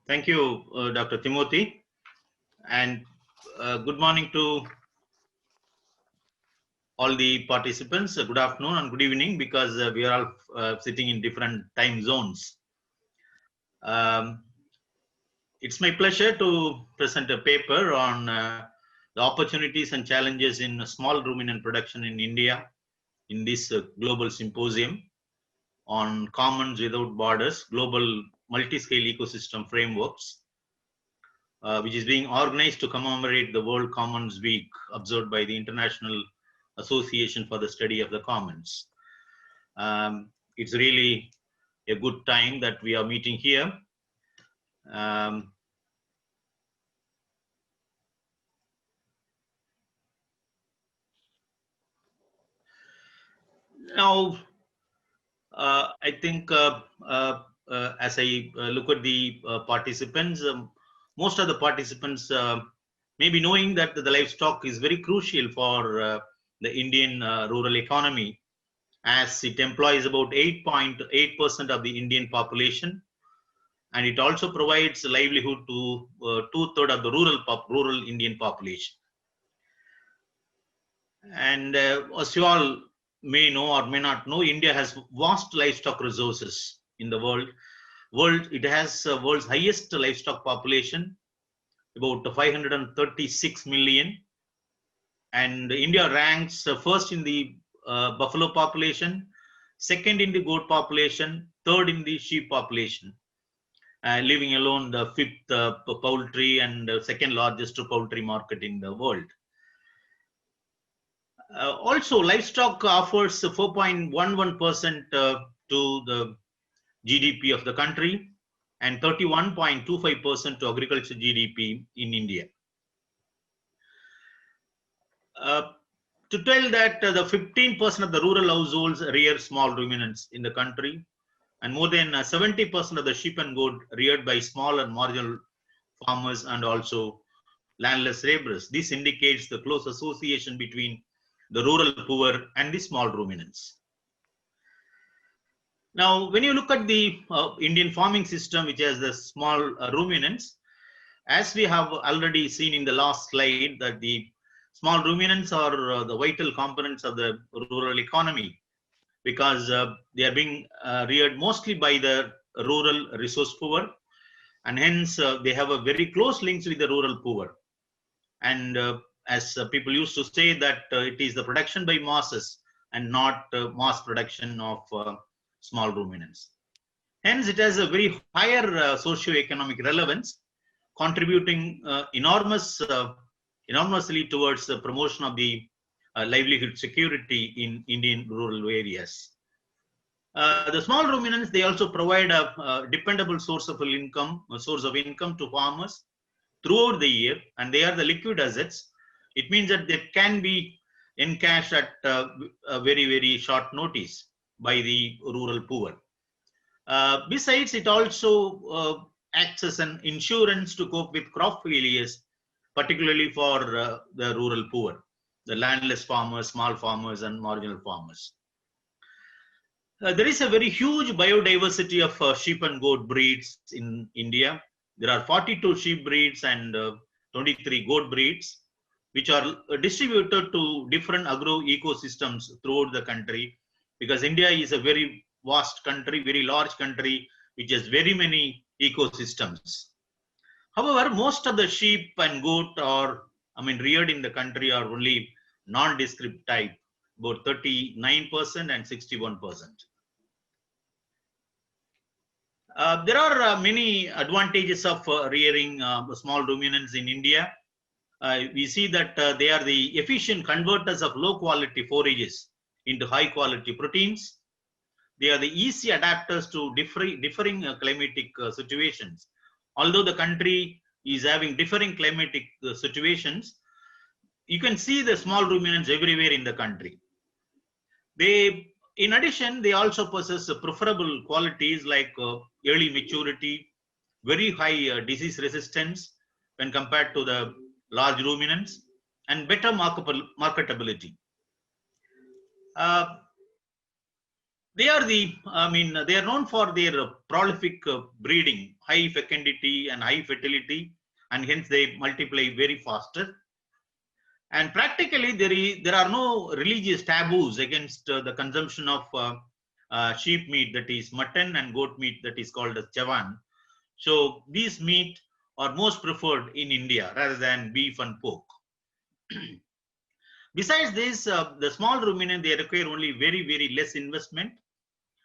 Thank you, Dr. Timothy, and good morning to all the participants. Good afternoon and good evening, because we are all sitting in different time zones. It's my pleasure to present a paper on the opportunities and challenges in small ruminant production in India in this global symposium on Commons Without Borders, Global Multi-Scale Ecosystem Frameworks, which is being organized to commemorate the World Commons Week observed by the International Association for the Study of the Commons. It's really a good time that we are meeting here. Now, I think as I look at the participants, most of the participants may be knowing that the livestock is very crucial for the Indian rural economy, as it employs about 8.8% of the Indian population, and it also provides livelihood to 2/3 of the rural Indian population. And as you all may know or may not know, India has vast livestock resources in the world. It has world's highest livestock population, about 536 million, and India ranks first in the buffalo population, second in the goat population, third in the sheep population, leaving alone the fifth poultry and second largest poultry market in the world. Also, livestock offers 4.11% to the GDP of the country and 31.25% to agriculture GDP in India. To tell that the 15% of the rural households rear small ruminants in the country, and more than 70% of the sheep and goat reared by small and marginal farmers and also landless laborers. This indicates the close association between the rural poor and the small ruminants. Now, when you look at the Indian farming system, which has the small ruminants, as we have already seen in the last slide, that the small ruminants are the vital components of the rural economy, because they are being reared mostly by the rural resource poor, and hence they have a very close links with the rural poor. And as people used to say, that it is the production by masses and not mass production of small ruminants. Hence, it has a very higher socio-economic relevance, contributing enormously towards the promotion of the livelihood security in Indian rural areas. The small ruminants, they also provide a dependable source of income to farmers throughout the year, and they are the liquid assets. It means that they can be encashed at a very, very short notice by the rural poor. Besides, it also acts as an insurance to cope with crop failures, particularly for the rural poor, the landless farmers, small farmers, and marginal farmers. There is a very huge biodiversity of sheep and goat breeds in India. There are 42 sheep breeds and 23 goat breeds, which are distributed to different agro ecosystems throughout the country, because India is a very vast country, very large country, which has very many ecosystems. However, most of the sheep and goat are, reared in the country are only nondescript type, about 39% and 61%. There are many advantages of rearing small ruminants in India. We see that they are the efficient converters of low quality forages into high quality proteins. They are the easy adapters to differing climatic situations. Although the country is having differing climatic situations, you can see the small ruminants everywhere in the country. In addition, they also possess preferable qualities like early maturity, very high disease resistance when compared to the large ruminants, and better marketability. They are they are known for their prolific breeding, high fecundity and high fertility, and hence they multiply very faster. And practically there are no religious taboos against the consumption of sheep meat, that is mutton, and goat meat, that is called as chawan. So these meat are most preferred in India rather than beef and pork. Besides this, the small ruminant, they require only very less investment,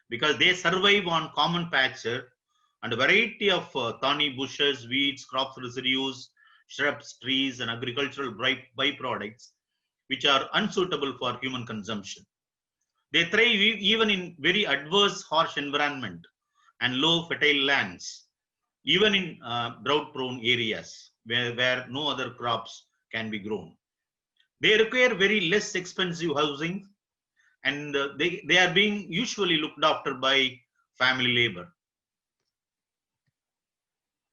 because they survive on common pasture and a variety of thorny bushes, weeds, crop residues, shrubs, trees, and agricultural byproducts, which are unsuitable for human consumption. They thrive even in very adverse, harsh environment and low fertile lands, even in drought-prone areas where no other crops can be grown. They require very less expensive housing, and they are being usually looked after by family labor.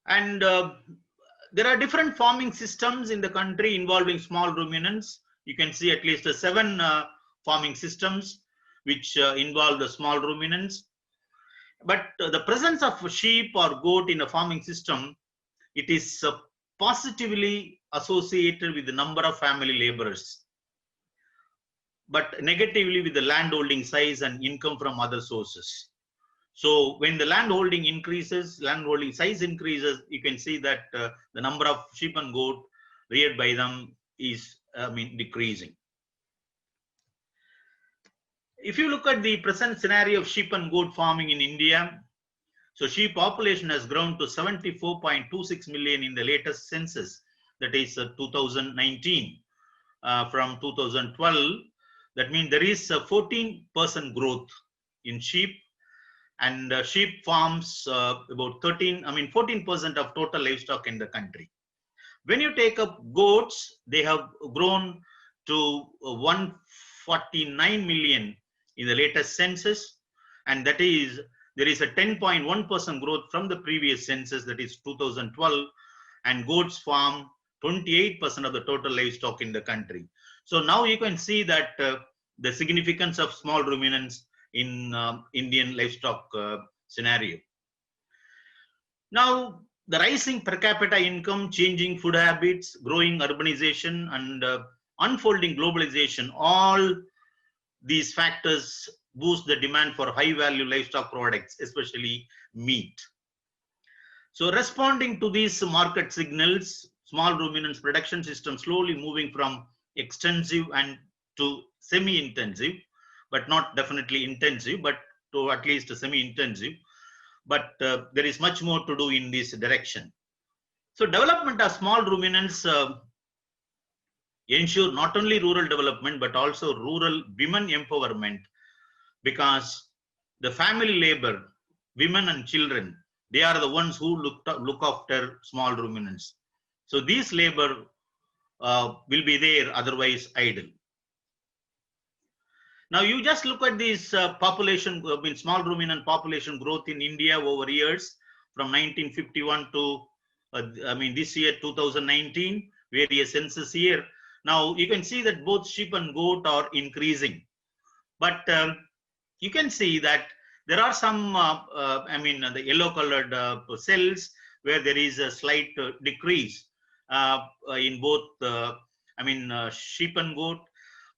And there are different farming systems in the country involving small ruminants. You can see at least 7 farming systems which involve the small ruminants. But the presence of sheep or goat in a farming system, it is positively associated with the number of family laborers, but negatively with the landholding size and income from other sources. So when the landholding size increases, you can see that the number of sheep and goat reared by them is decreasing. If you look at the present scenario of sheep and goat farming in India, so sheep population has grown to 74.26 million in the latest census, that is 2019 from 2012. That means there is a 14% growth in sheep, and sheep farms about 14% of total livestock in the country. When you take up goats, they have grown to 149 million in the latest census, and that is there is a 10.1% growth from the previous census, that is 2012, and goats farm 28% of the total livestock in the country. So now you can see that the significance of small ruminants in Indian livestock scenario. Now, the rising per capita income, changing food habits, growing urbanization, and unfolding globalization, all these factors boost the demand for high value livestock products, especially meat. So responding to these market signals, small ruminants production system slowly moving from extensive and to semi-intensive, but not definitely intensive, but to at least semi-intensive. But there is much more to do in this direction. So development of small ruminants ensure not only rural development, but also rural women empowerment, because the family labor, women and children, they are the ones who look after small ruminants. So these labor will be there otherwise idle. Now you just look at this population, small ruminant population growth in India over years from 1951 to this year 2019, various census year. Now you can see that both sheep and goat are increasing, but you can see that there are some the yellow colored cells where there is a slight decrease in both sheep and goat,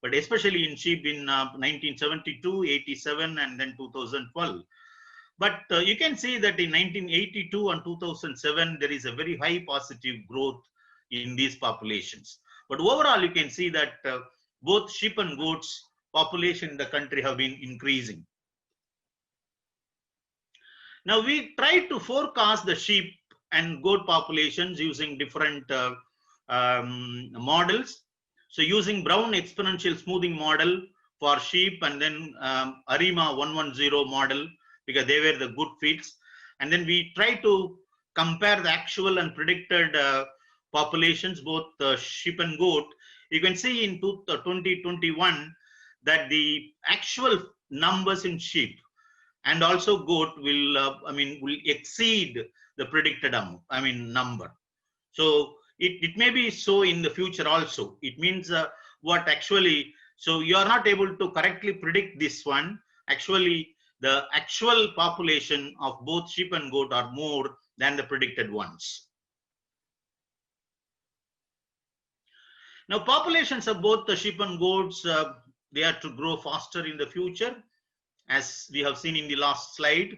but especially in sheep in 1972, 87, and then 2012. But you can see that in 1982 and 2007, there is a very high positive growth in these populations. But overall, you can see that both sheep and goats population in the country have been increasing. Now we try to forecast the sheep and goat populations using different models. So using Brown exponential smoothing model for sheep, and then ARIMA 110 model, because they were the good fits. And then we try to compare the actual and predicted populations, both sheep and goat. You can see in 2021 that the actual numbers in sheep and also goat will exceed the predicted number. So it may be so in the future also. It means what actually, so you are not able to correctly predict this one. Actually, the actual population of both sheep and goat are more than the predicted ones. Now, populations of both the sheep and goats, they are to grow faster in the future, as we have seen in the last slide,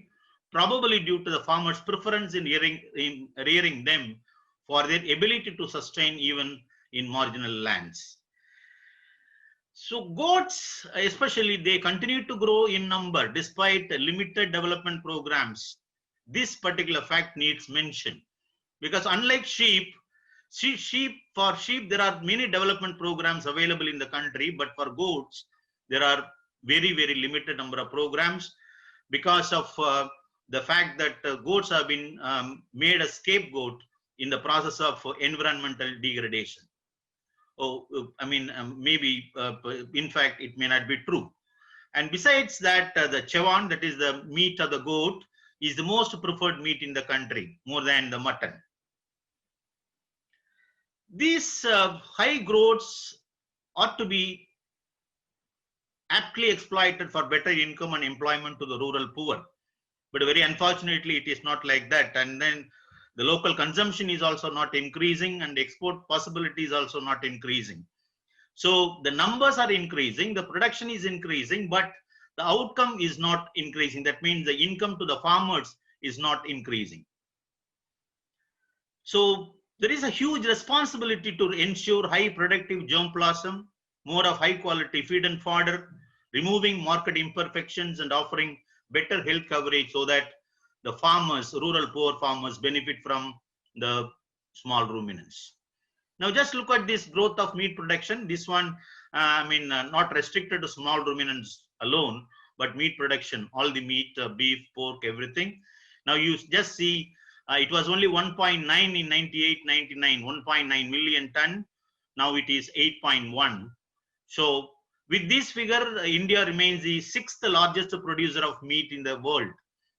probably due to the farmers' preference in rearing them for their ability to sustain even in marginal lands. So goats, especially, they continue to grow in number despite limited development programs. This particular fact needs mention, because unlike sheep, for sheep there are many development programs available in the country, but for goats there are very, very limited number of programs because of the fact that goats have been made a scapegoat in the process of environmental degradation. Maybe in fact it may not be true. And besides that, the chawan, that is the meat of the goat, is the most preferred meat in the country, more than the mutton. These high growths ought to be aptly exploited for better income and employment to the rural poor. But very unfortunately, it is not like that. And then the local consumption is also not increasing, and export possibilities also not increasing. So the numbers are increasing, the production is increasing, but the outcome is not increasing. That means the income to the farmers is not increasing. So there is a huge responsibility to ensure high productive germplasm, more of high quality feed and fodder, removing market imperfections and offering better health coverage so that the farmers, rural poor farmers, benefit from the small ruminants. Now just look at this growth of meat production. This one, not restricted to small ruminants alone, but meat production, all the meat, beef, pork, everything. Now you just see it was only 1.9 in 98-99, 1.9 million ton. Now it is 8.1. So with this figure, India remains the 6th largest producer of meat in the world,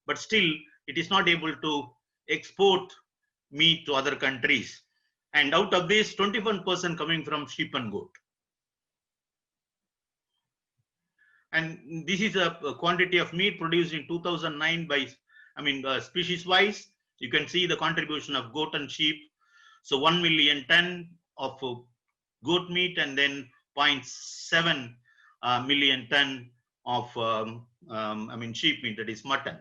but still it is not able to export meat to other countries. And out of this, 21% coming from sheep and goat. And this is a quantity of meat produced in 2009 by, species wise. You can see the contribution of goat and sheep. So 1 million ton of goat meat, and then 0.7 million ton of sheep meat, that is mutton.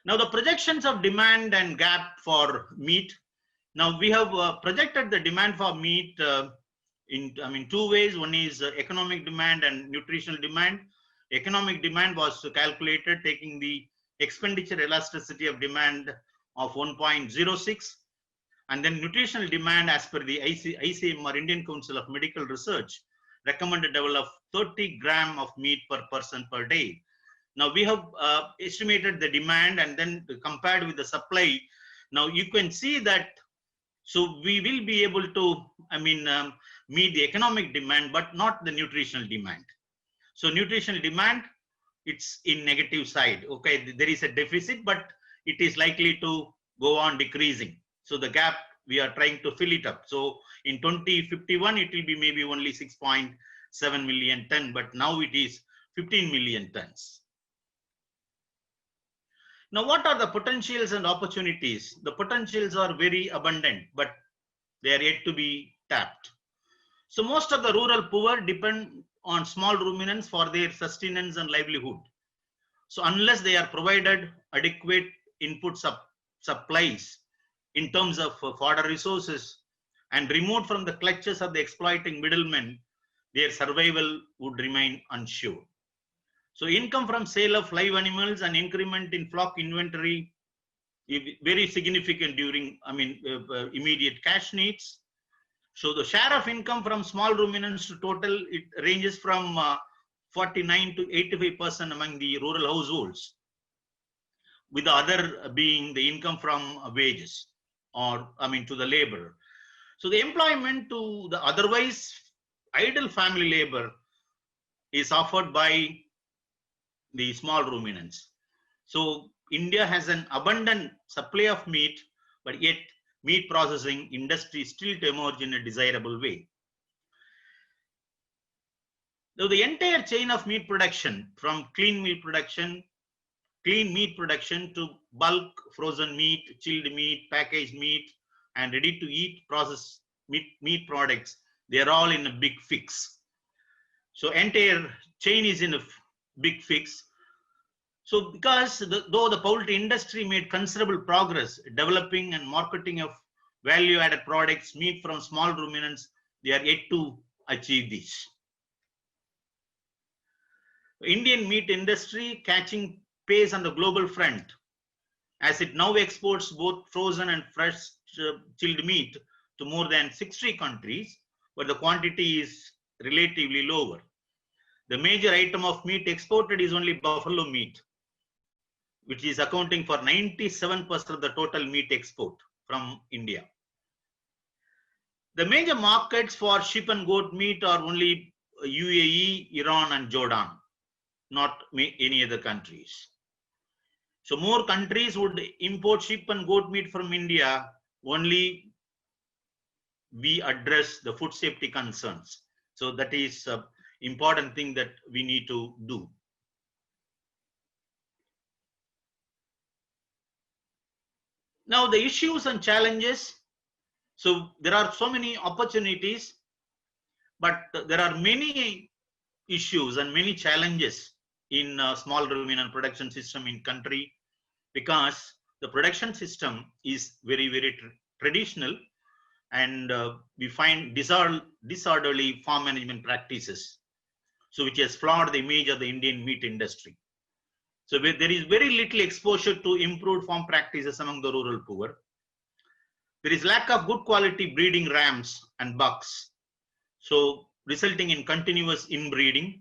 Now the projections of demand and gap for meat. Now we have projected the demand for meat in two ways. One is economic demand and nutritional demand. Economic demand was calculated taking the expenditure elasticity of demand of 1.06, and then nutritional demand, as per the ICMR, Indian Council of Medical Research, recommended level of 30 gram of meat per person per day. Now we have estimated the demand and then compared with the supply. Now you can see that, so we will be able to meet the economic demand, but not the nutritional demand. So nutritional demand, it's in negative side. Okay, there is a deficit, but it is likely to go on decreasing. So the gap, we are trying to fill it up. So in 2051, it will be maybe only 6.7 million ton, but now it is 15 million tons. Now, what are the potentials and opportunities? The potentials are very abundant, but they are yet to be tapped. So most of the rural poor depend on small ruminants for their sustenance and livelihood. So unless they are provided adequate input supplies in terms of fodder resources and removed from the clutches of the exploiting middlemen, their survival would remain unsure. So income from sale of live animals and increment in flock inventory is very significant during immediate cash needs. So the share of income from small ruminants to total, it ranges from 49 to 85% among the rural households, with the other being the income from wages or to the labor. So the employment to the otherwise idle family labor is offered by the small ruminants. So India has an abundant supply of meat, but yet meat processing industry still to emerge in a desirable way. So the entire chain of meat production, from clean meat production to bulk frozen meat, chilled meat, packaged meat, and ready to eat processed meat products, they are all in a big fix. So entire chain is in a big fix. So because though the poultry industry made considerable progress developing and marketing of value added products, meat from small ruminants, they are yet to achieve this. Indian meat industry catching pace on the global front as it now exports both frozen and fresh chilled meat to more than 60 countries, but the quantity is relatively lower. The major item of meat exported is only buffalo meat, which is accounting for 97% of the total meat export from India. The major markets for sheep and goat meat are only UAE, Iran, and Jordan, not any other countries. So more countries would import sheep and goat meat from India only we address the food safety concerns. So that is an important thing that we need to do. Now the issues and challenges. So there are so many opportunities, but there are many issues and many challenges in small ruminant production system in country, because the production system is very, very traditional, and we find disorderly farm management practices, so which has flawed the image of the Indian meat industry. So there is very little exposure to improved farm practices among the rural poor. There is lack of good quality breeding rams and bucks, so resulting in continuous inbreeding.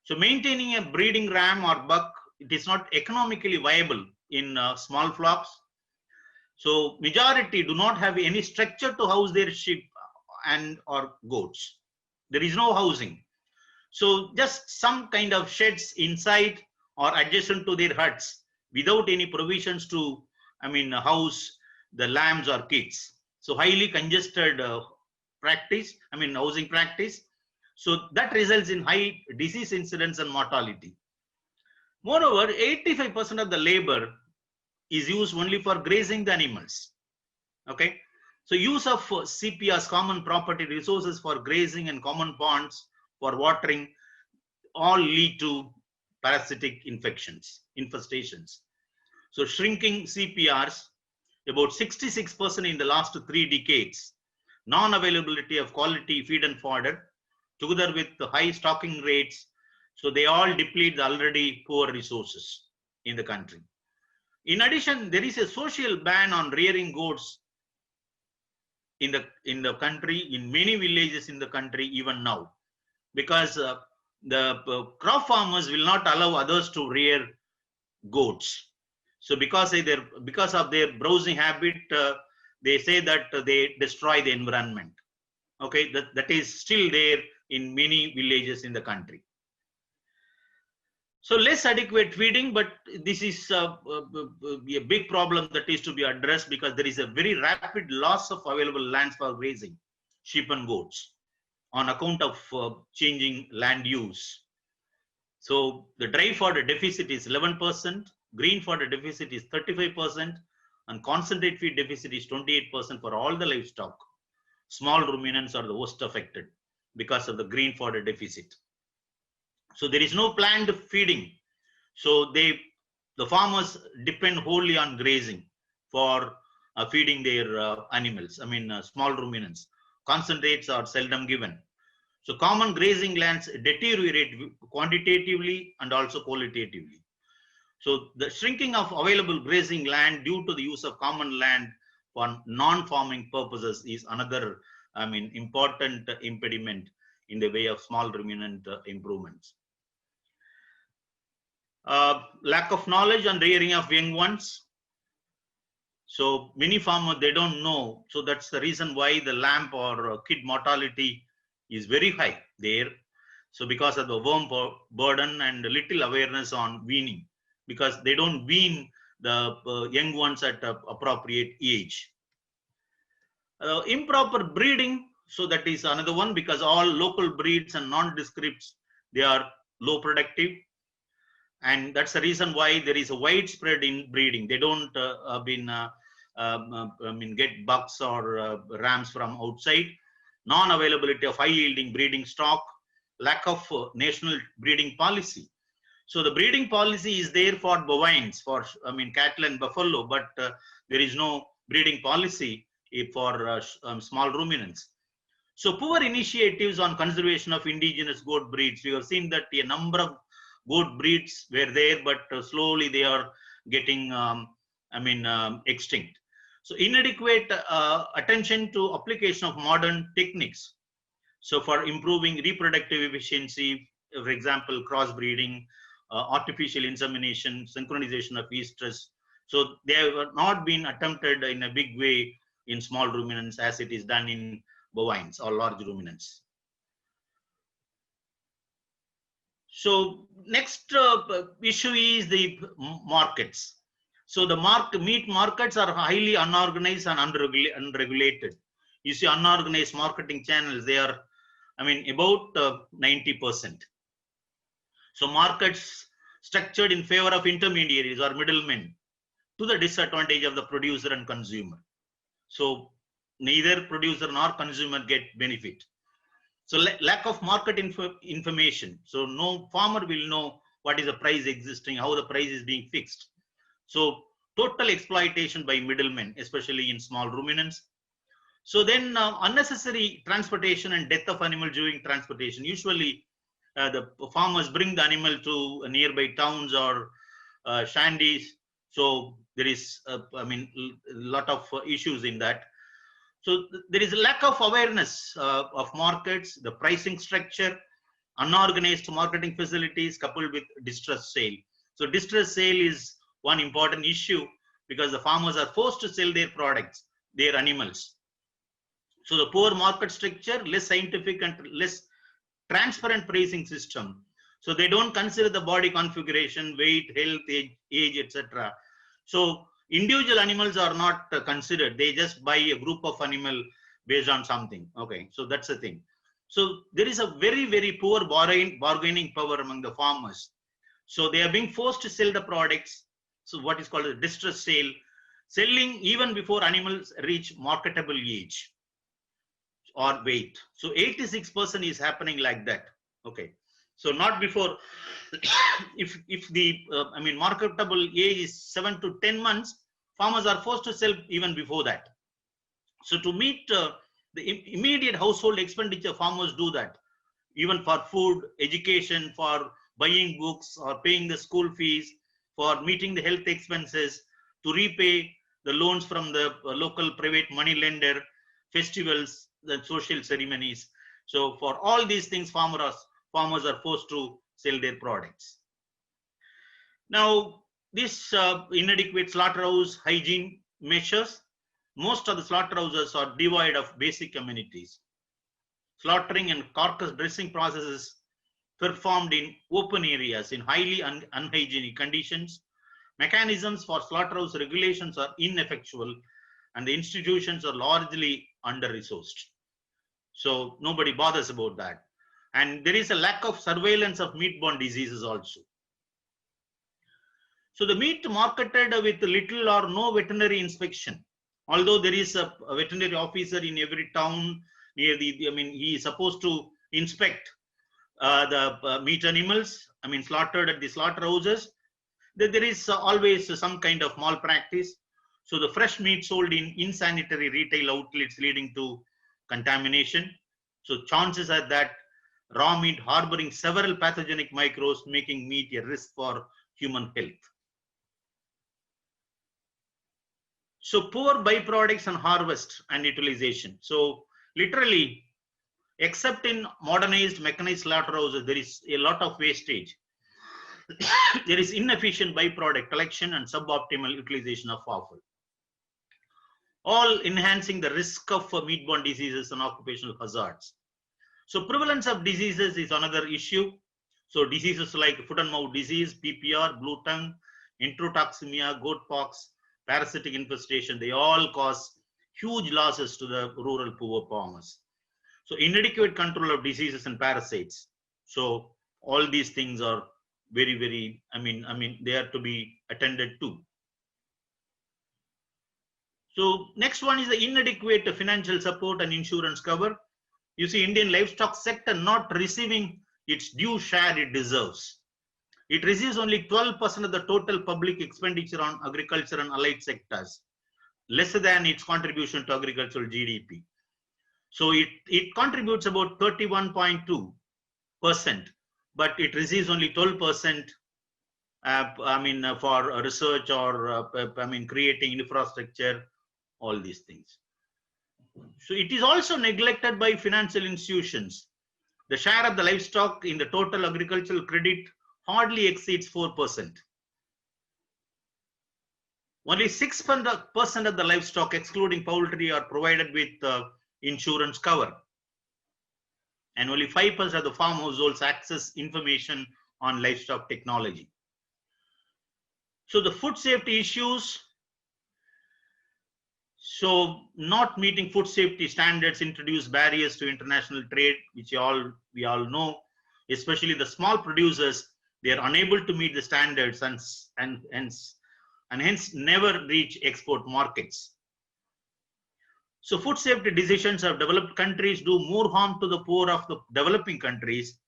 So maintaining a breeding ram or buck, it is not economically viable in small flocks. So majority do not have any structure to house their sheep and or goats. There is no housing. So just some kind of sheds inside or adjacent to their huts without any provisions to, house the lambs or kids. So highly congested housing practice. So that results in high disease incidence and mortality. Moreover, 85% of the labor is used only for grazing the animals. Okay. So use of CPRs, common property resources, for grazing and common ponds for watering all lead to parasitic infestations. So shrinking CPRs, about 66% in the last 3 decades, non-availability of quality feed and fodder, together with the high stocking rates, so they all deplete the already poor resources in the country. In addition, there is a social ban on rearing goats in the country, in many villages in the country even now, because the crop farmers will not allow others to rear goats. So because of their browsing habit, they say that they destroy the environment. Okay, that is still there in many villages in the country. So less adequate feeding, but this is a big problem that is to be addressed, because there is a very rapid loss of available lands for grazing sheep and goats on account of changing land use. So the dry fodder deficit is 11%, green fodder deficit is 35%, and concentrate feed deficit is 28% for all the livestock. Small ruminants are the worst affected because of the green fodder deficit. So there is no planned feeding. So the farmers depend wholly on grazing for feeding their animals. Small ruminants. Concentrates are seldom given. So common grazing lands deteriorate quantitatively and also qualitatively. So the shrinking of available grazing land due to the use of common land for non-farming purposes is another, important impediment in the way of small ruminant improvements. Lack of knowledge on rearing of young ones. So many farmers, they don't know. So that's the reason why the lamb or kid mortality is very high there. So because of the worm burden and little awareness on weaning, because they don't wean the young ones at appropriate age. Improper breeding. So that is another one, because all local breeds and nondescripts they are low productive, and that's the reason why there is a widespread in breeding. They don't get bucks or rams from outside. Non-availability of high-yielding breeding stock, lack of national breeding policy. So the breeding policy is there for bovines, for cattle and buffalo, but there is no breeding policy for small ruminants. So poor initiatives on conservation of indigenous goat breeds. We have seen that a number of goat breeds were there, but slowly they are getting extinct. So inadequate attention to application of modern techniques. So for improving reproductive efficiency, for example, crossbreeding, artificial insemination, synchronization of estrus. So they have not been attempted in a big way in small ruminants as it is done in bovines or large ruminants. So next issue is the markets. So the meat markets are highly unorganized and unregulated. You see unorganized marketing channels, they are, about 90%. So markets structured in favor of intermediaries or middlemen to the disadvantage of the producer and consumer. So neither producer nor consumer get benefit. So lack of market information. So no farmer will know what is the price existing, how the price is being fixed. So total exploitation by middlemen, especially in small ruminants. So then unnecessary transportation and death of animal during transportation. Usually the farmers bring the animal to nearby towns or shanties. So there is, a lot of issues in that. So there is a lack of awareness of markets, the pricing structure, unorganized marketing facilities coupled with distress sale. So distress sale is one important issue because the farmers are forced to sell their products, their animals. So the poor market structure, less scientific and less transparent pricing system. So they don't consider the body configuration, weight, health, age, etc. So individual animals are not considered. They just buy a group of animal based on something. Okay, so that's the thing. So there is a very, very poor bargaining power among the farmers. So they are being forced to sell the products. So what is called a distress sale, selling even before animals reach marketable age or weight. So 86% is happening like that. Okay, so not before. if the marketable age is 7 to 10 months, farmers are forced to sell even before that. So to meet the immediate household expenditure, farmers do that, even for food, education, for buying books or paying the school fees, for meeting the health expenses, to repay the loans from the local private money lender, festivals, the social ceremonies. So for all these things, farmers are forced to sell their products. Now, this inadequate slaughterhouse hygiene measures, most of the slaughterhouses are devoid of basic amenities. Slaughtering and carcass dressing processes performed in open areas in highly unhygienic conditions. Mechanisms for slaughterhouse regulations are ineffectual and the institutions are largely under-resourced. So nobody bothers about that. And there is a lack of surveillance of meat-borne diseases also. So the meat marketed with little or no veterinary inspection. Although there is a veterinary officer in every town near he is supposed to inspect the meat animals, slaughtered at the slaughterhouses. There is always some kind of malpractice. So the fresh meat sold in insanitary retail outlets leading to contamination. So chances are that raw meat harboring several pathogenic microbes, making meat a risk for human health. So poor byproducts and harvest and utilization. So literally, except in modernized mechanized slaughterhouses, there is a lot of wastage. There is inefficient byproduct collection and suboptimal utilization of offal, all enhancing the risk of meat-borne diseases and occupational hazards. So prevalence of diseases is another issue. So diseases like foot and mouth disease, PPR, blue tongue, enterotoxemia, goat pox, parasitic infestation, they all cause huge losses to the rural poor farmers. So inadequate control of diseases and parasites. So all these things are very, very, I mean, they are to be attended to. So next one is the inadequate financial support and insurance cover. You see, Indian livestock sector not receiving its due share it deserves. It receives only 12% of the total public expenditure on agriculture and allied sectors, lesser than its contribution to agricultural GDP. So it contributes about 31.2%, but it receives only 12%, for research or, creating infrastructure, all these things. So it is also neglected by financial institutions. The share of the livestock in the total agricultural credit hardly exceeds 4%. Only 6% of the livestock, excluding poultry, are provided with insurance cover. And only 5% of the farm households access information on livestock technology. So the food safety issues, so not meeting food safety standards introduce barriers to international trade, which we all know, especially the small producers. They are unable to meet the standards and hence never reach export markets. So food safety decisions of developed countries do more harm to the poor of the developing countries.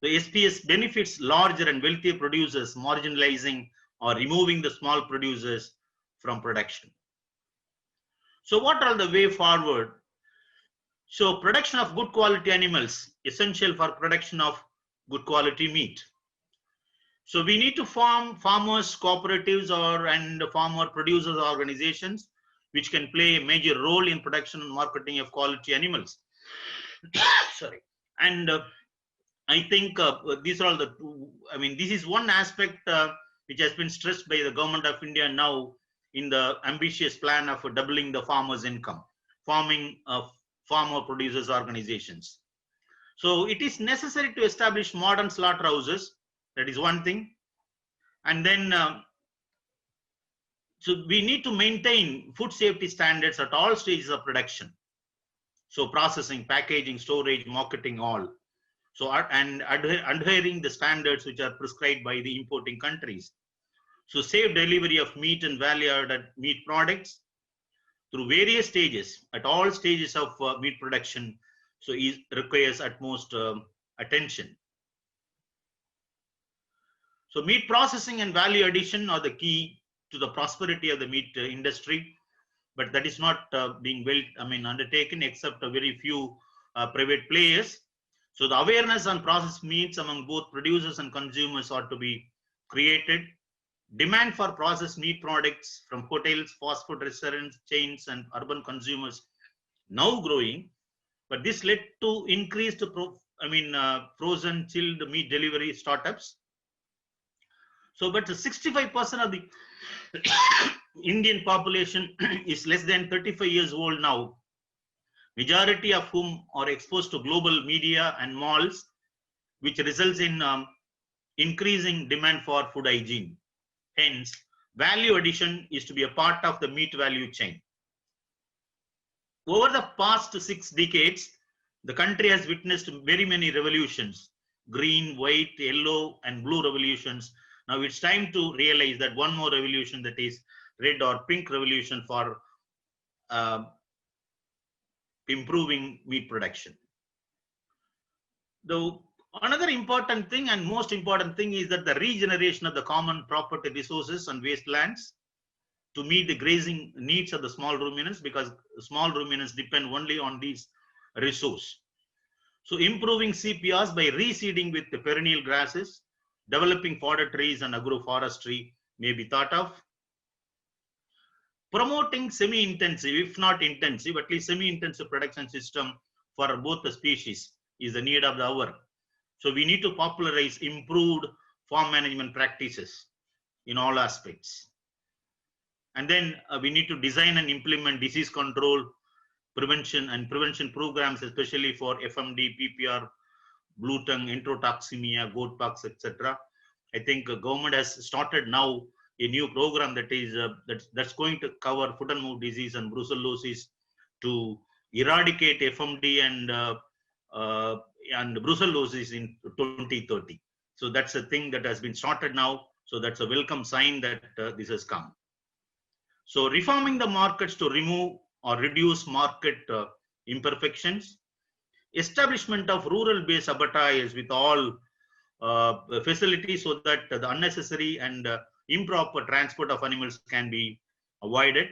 The SPS benefits larger and wealthier producers, marginalizing or removing the small producers from production. So what are the way forward? So production of good quality animals, essential for production of good quality meat. So we need to form farmers cooperatives and farmer producers organizations which can play a major role in production and marketing of quality animals. Sorry. And I think these are all the two. I mean, this is one aspect which has been stressed by the government of India now in the ambitious plan of doubling the farmers' income, forming farmer producers organizations. So it is necessary to establish modern slaughterhouses. That is one thing. And then, so we need to maintain food safety standards at all stages of production. So processing, packaging, storage, marketing, all. So, and adhering the standards which are prescribed by the importing countries. So safe delivery of meat and value-added meat products through various stages, at all stages of meat production. So it requires utmost attention. So meat processing and value addition are the key to the prosperity of the meat industry, but that is not being undertaken except a very few private players. So the awareness on processed meats among both producers and consumers ought to be created. Demand for processed meat products from hotels, fast food restaurants, chains, and urban consumers now growing, but this led to increased frozen chilled meat delivery startups. So, but 65% of the Indian population is less than 35 years old now, majority of whom are exposed to global media and malls, which results in increasing demand for food hygiene. Hence, value addition is to be a part of the meat value chain. Over the past 6 decades, the country has witnessed very many revolutions, green, white, yellow, and blue revolutions. Now it's time to realize that one more revolution, that is red or pink revolution for improving meat production. Another important thing and most important thing is that the regeneration of the common property resources and wastelands to meet the grazing needs of the small ruminants, because small ruminants depend only on these resources. So improving CPRs by reseeding with the perennial grasses, developing fodder trees and agroforestry may be thought of. Promoting semi-intensive, if not intensive, at least semi-intensive production system for both the species is the need of the hour. So we need to popularize improved farm management practices in all aspects. And then we need to design and implement disease control, prevention programs, especially for FMD, PPR, blue tongue, enterotoxemia, goat pox, etc. I think government has started now a new program that is that's going to cover foot and mouth disease and brucellosis to eradicate FMD and brucellosis in 2030. So that's a thing that has been started now. So that's a welcome sign that this has come. So reforming the markets to remove or reduce market imperfections, establishment of rural-based abattoirs with all facilities so that the unnecessary and improper transport of animals can be avoided.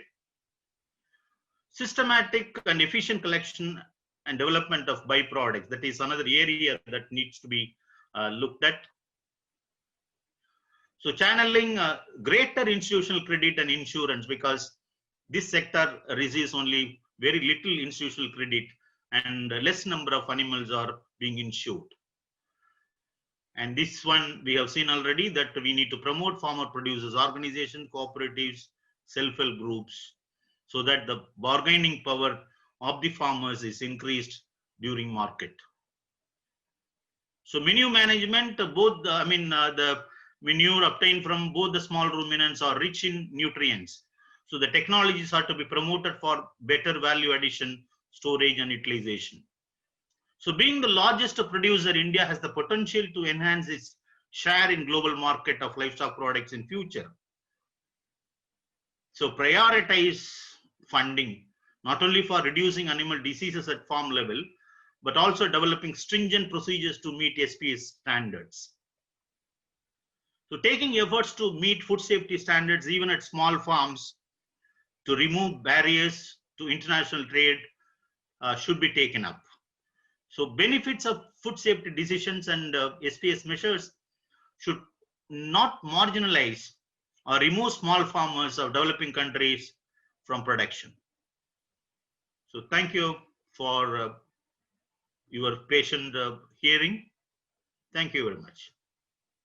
Systematic and efficient collection and development of byproducts. That is another area that needs to be looked at. So channeling greater institutional credit and insurance, because this sector receives only very little institutional credit and less number of animals are being insured. And this one we have seen already, that we need to promote farmer producers organization, cooperatives, self-help groups, so that the bargaining power of the farmers is increased during market. So manure management, both the manure obtained from both the small ruminants are rich in nutrients. So the technologies are to be promoted for better value addition, storage and utilization. So being the largest producer, India has the potential to enhance its share in global market of livestock products in future. So prioritize funding, not only for reducing animal diseases at farm level, but also developing stringent procedures to meet SPS standards. So taking efforts to meet food safety standards even at small farms to remove barriers to international trade should be taken up. So benefits of food safety decisions and SPS measures should not marginalize or remove small farmers of developing countries from production. So thank you for your patient hearing. Thank you very much.